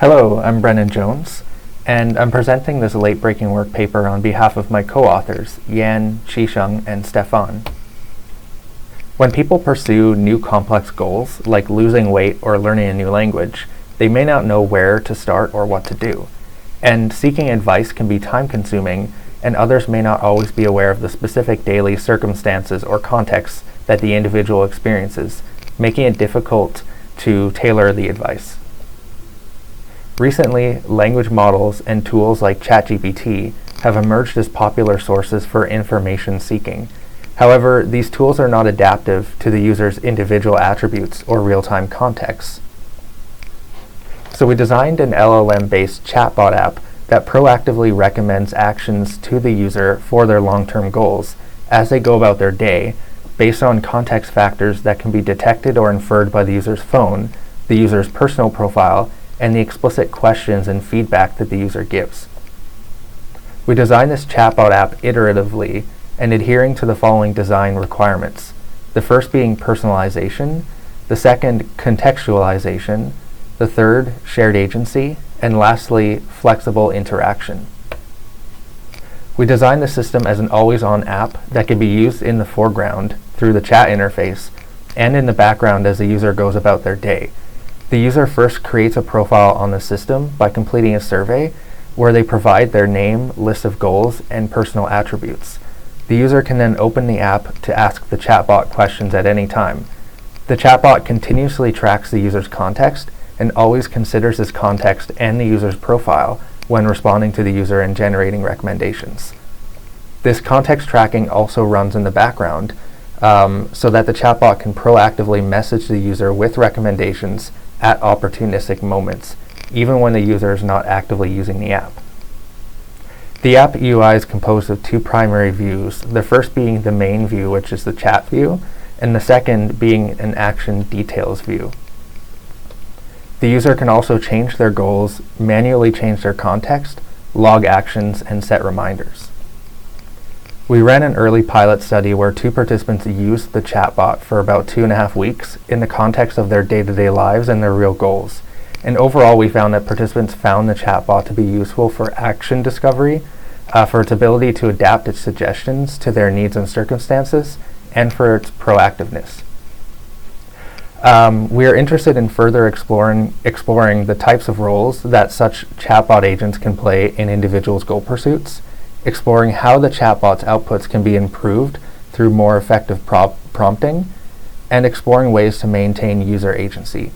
Hello, I'm Brennan Jones, and I'm presenting this late-breaking work paper on behalf of my co-authors, Yan, Qisheng, and Stefan. When people pursue new complex goals, like losing weight or learning a new language, they may not know where to start or what to do. And seeking advice can be time-consuming, and others may not always be aware of the specific daily circumstances or contexts that the individual experiences, making it difficult to tailor the advice. Recently, language models and tools like ChatGPT have emerged as popular sources for information seeking. However, these tools are not adaptive to the user's individual attributes or real-time contexts. So we designed an LLM-based chatbot app that proactively recommends actions to the user for their long-term goals as they go about their day, based on context factors that can be detected or inferred by the user's phone, the user's personal profile, and the explicit questions and feedback that the user gives. We designed this chatbot app iteratively and adhering to the following design requirements. The first being personalization, the second contextualization, the third shared agency, and lastly flexible interaction. We designed the system as an always-on app that can be used in the foreground through the chat interface and in the background as the user goes about their day. The user first creates a profile on the system by completing a survey where they provide their name, list of goals, and personal attributes. The user can then open the app to ask the chatbot questions at any time. The chatbot continuously tracks the user's context and always considers this context and the user's profile when responding to the user and generating recommendations. This context tracking also runs in the background so that the chatbot can proactively message the user with recommendations at opportunistic moments, even when the user is not actively using the app. The app UI is composed of two primary views, the first being the main view, which is the chat view, and the second being an action details view. The user can also change their goals, manually change their context, log actions, and set reminders. We ran an early pilot study where 2 participants used the chatbot for about 2.5 weeks in the context of their day-to-day lives and their real goals. And overall, we found that participants found the chatbot to be useful for action discovery, for its ability to adapt its suggestions to their needs and circumstances, and for its proactiveness. We are interested in further exploring the types of roles that such chatbot agents can play in individuals' goal pursuits, exploring how the chatbot's outputs can be improved through more effective prompting, and exploring ways to maintain user agency.